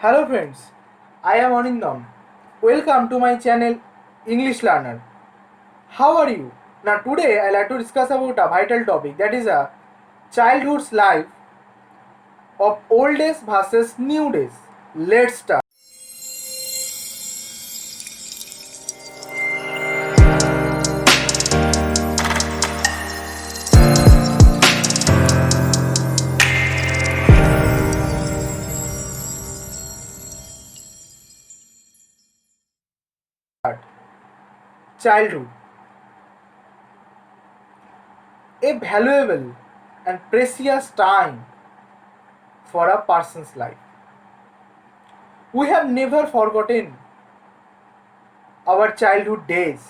Hello friends, I am Anindam. Welcome to my channel English Learner. How are you? Now today I like to discuss about a vital topic, that is a childhood's life of old days versus new days. Let's start. Childhood, a valuable and precious time for a person's life. We have never forgotten our childhood days,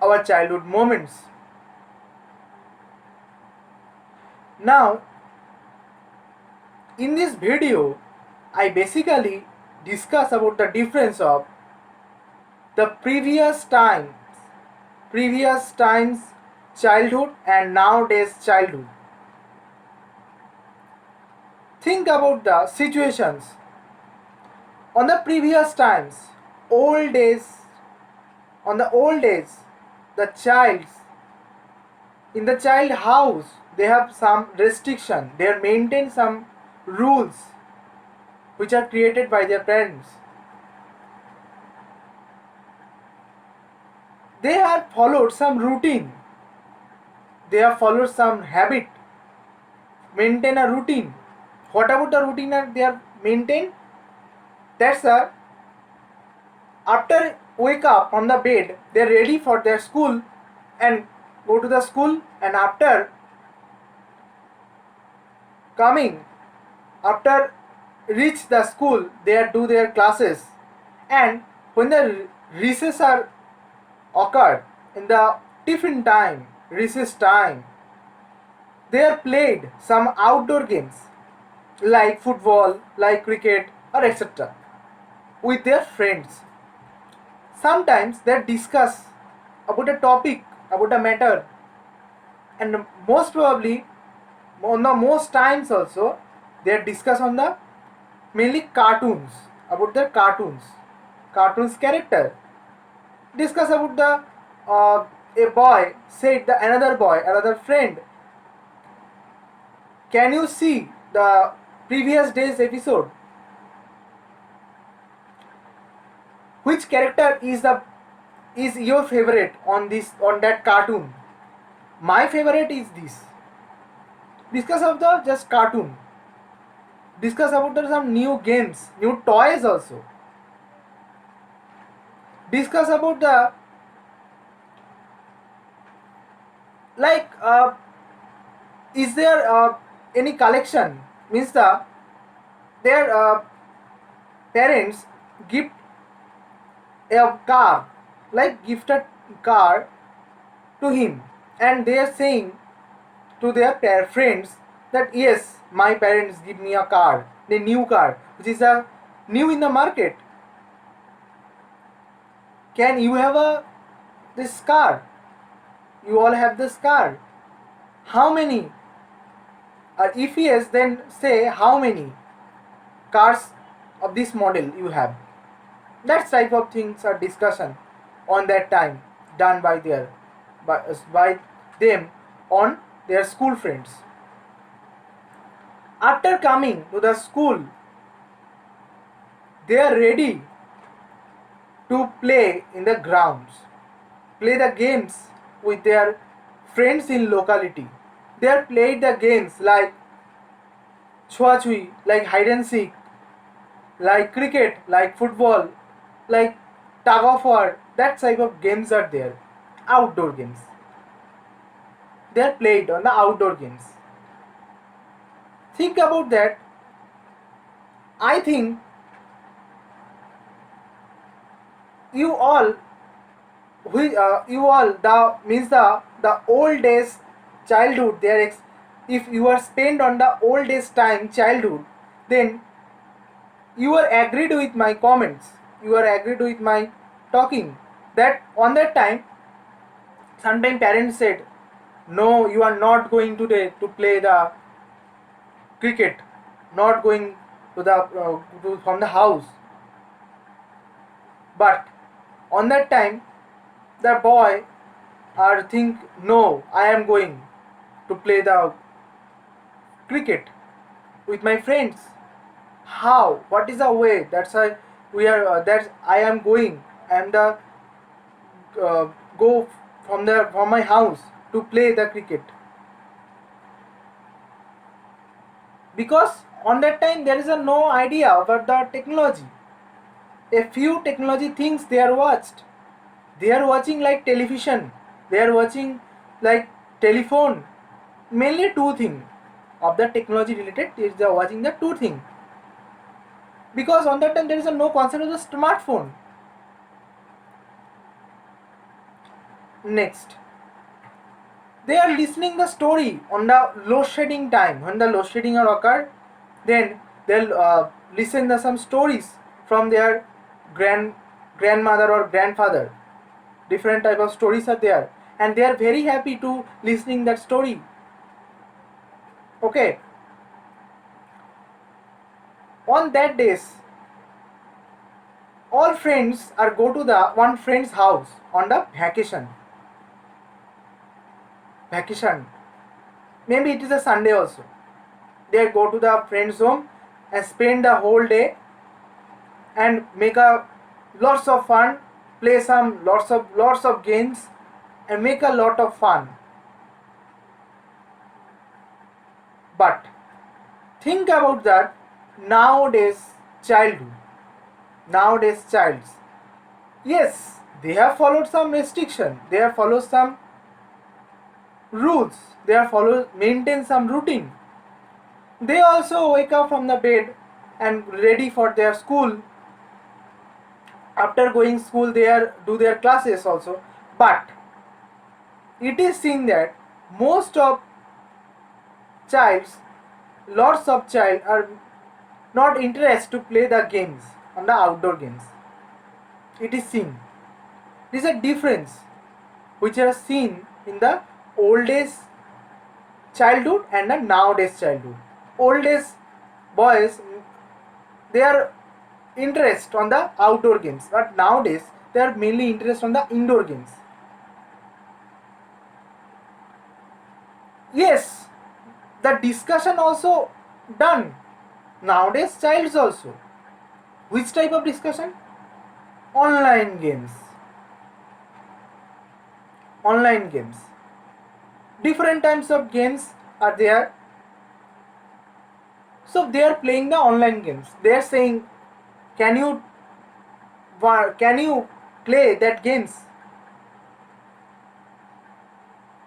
our childhood moments. Now, in this video, I basically discuss about the difference of the previous times childhood and nowadays childhood. Think about the situations on the previous times, old days. On the old days, the childs in the child house, they have some restriction. They maintain some rules which are created by their parents. They have followed some routine. They have followed some habit, maintain a routine. What about the routine that they have maintained? That's a after wake up on the bed, they're ready for their school and go to the school, and after coming, after reach the school, they do their classes, and when the recess are occurred in the tiffin time, recess time, they are played some outdoor games like football, like cricket, or etc. with their friends. Sometimes they discuss about a topic, about a matter, and most probably on the most times also they discuss on the mainly cartoons, about the cartoons character. Discuss about the a boy said the another boy, another friend, can you see the previous day's episode? Which character is your favorite on that cartoon? My favorite is this. Discuss of the just cartoon. Discuss about some new games, new toys also. Discuss about the like is there any collection, means their parents gift a car, like gifted car to him, and they are saying to their friends that yes, my parents give me a car, the new car which is a new in the market. Can you have a this car? You all have this car. How many? If yes, then say how many cars of this model you have. That type of things are discussion on that time done by them on their school friends. After coming to the school, they are ready to play in the grounds, play the games with their friends in locality. They have played the games like chua chui, like hide and seek, like cricket, like football, like tug of war. That type of games are there. Outdoor games. They are played on the outdoor games. Think about that. I think you all, you all, the means the old days childhood. If you are spent on the old days time childhood, then you are agreed with my comments, you are agreed with my talking, that on that time sometime parents said no, you are not going today to play the cricket, not going from the house. But on that time, the boy are think, no, I am going to play the cricket with my friends. How? What is the way? That's why we are. That's I am going. I am the uh, go from my house to play the cricket, because on that time there is a no idea about the technology. A few technology things they are watched. They are watching like television. They are watching like telephone. Mainly two things of the technology related. They are watching the two things, because on that time there is a no concept of the smartphone. Next, they are listening the story on the load shedding time. When the load shedding are occurred, then they'll listen the some stories from their grandmother or grandfather. Different type of stories are there, and they are very happy to listening that story. Okay, on that days, all friends are go to the one friend's house on the vacation. Maybe it is a Sunday also. They go to the friend's home and spend the whole day and make a lots of fun, play some lots of games and make a lot of fun. But think about that nowadays childhood, nowadays childs. Yes, they have followed some restriction, they have followed some rules, they have followed maintain some routine. They also wake up from the bed and ready for their school. After going school they are do their classes also. But it is seen that most of childs, lots of child are not interested to play the games on the outdoor games. It is seen. There is a difference which are seen in the old days childhood and the nowadays childhood. Old days boys, they are interest on the outdoor games, but nowadays they are mainly interested on the indoor games. Yes, the discussion also done nowadays childs also. Which type of discussion? Online games. Online games. Different types of games are there. So they are playing the online games. They are saying, can you play that games?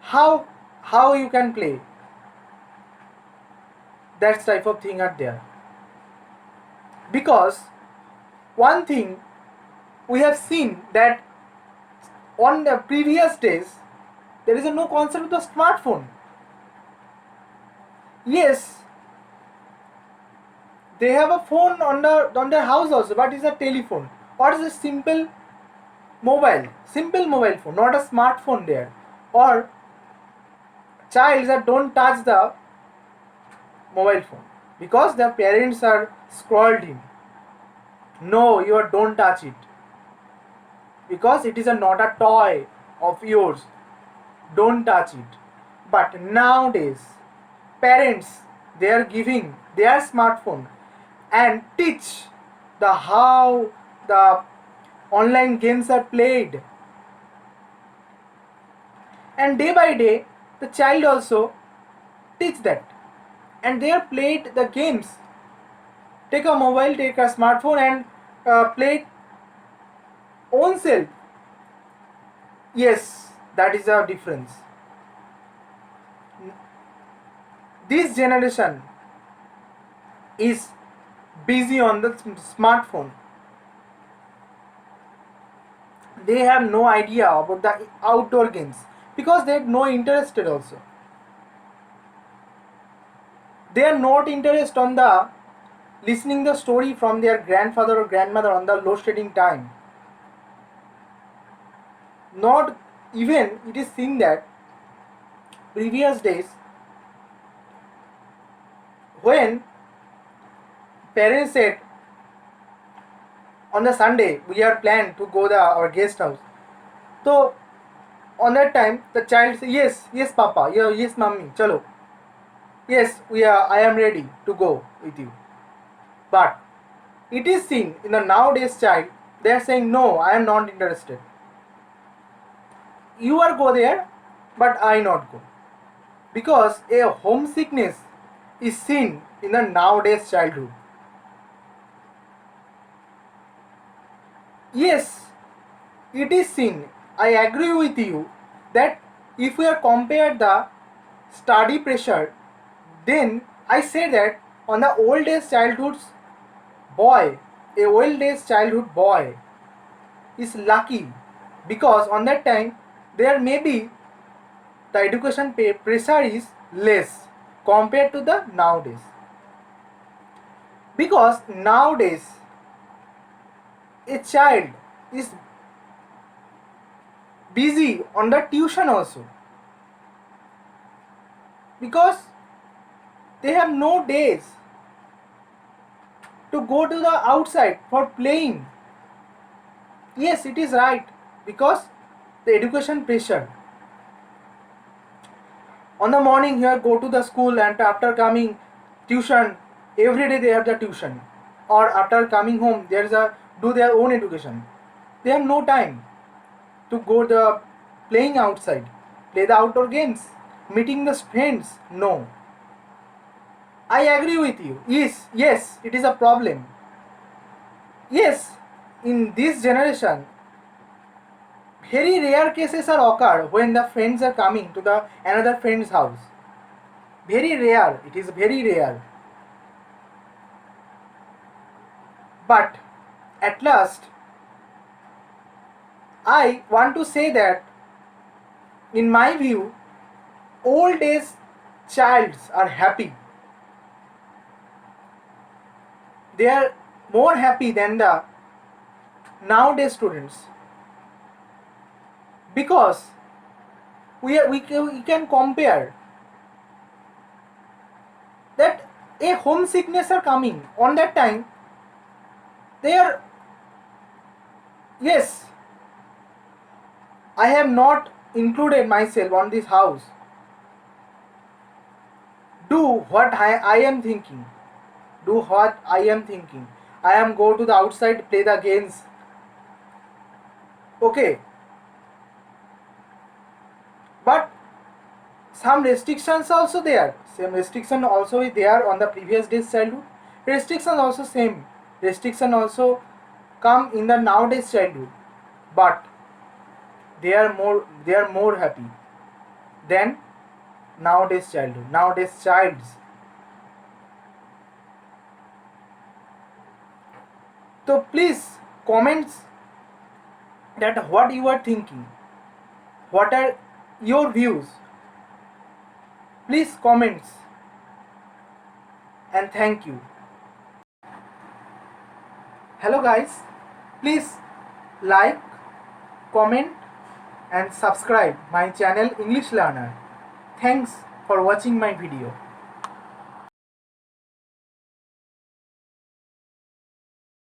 How you can play? That type of thing are there. Because one thing we have seen that on the previous days there is no concept of the smartphone. Yes, they have a phone on their house also, but it's a telephone or it's a simple mobile phone, not a smartphone there. Or childs that don't touch the mobile phone because their parents are scolded him. No, you don't touch it because it is not a toy of yours. Don't touch it. But nowadays, parents, they are giving their smartphone and teach the how the online games are played. And day by day, the child also teach that, and they are played the games. Take a mobile, take a smartphone, and play own self. Yes, that is a difference. This generation is busy on the smartphone. They have no idea about the outdoor games because they have no interested also. They are not interested on the listening the story from their grandfather or grandmother on the load shedding time. Not even it is seen that previous days when parents said on the Sunday we are planned to go our guest house. So on that time the child says yes papa, yeah, yes mummy, chalo, yes I am ready to go with you. But it is seen in the nowadays child, they are saying no, I am not interested. You are go there, but I not go. Because a homesickness is seen in the nowadays childhood. Yes, it is seen. I agree with you that if we are compare the study pressure, then I say that on the old age childhood's boy, a old age childhood boy is lucky because on that time there may be the education pressure is less compared to the nowadays. Because nowadays a child is busy on the tuition also, because they have no days to go to the outside for playing. Yes, it is right, because the education pressure. On the morning here go to the school and after coming tuition, every day they have the tuition, or after coming home there is a do their own education. They have no time to go the playing outside, play the outdoor games, meeting the friends. No, I agree with you. Yes, it is a problem. Yes, in this generation, very rare cases are occur when the friends are coming to the another friend's house. Very rare. It is very rare. But at last, I want to say that, in my view, old age childs are happy. They are more happy than the nowadays students, because we can compare that a homesickness are coming on that time. They are, yes, I have not included myself on this house. Do what I am thinking. Do what I am thinking. I am go to the outside, play the games. Okay. But some restrictions also there. Same restriction also is there on the previous day's childhood. Restriction also same. Restriction also come in the nowadays childhood. But they are more happy than nowadays childhood. Nowadays childs. So please comments that what you are thinking. What are your views? Please comments, and thank you. Hello guys, please like, comment and subscribe my channel English Learner. Thanks for watching my video.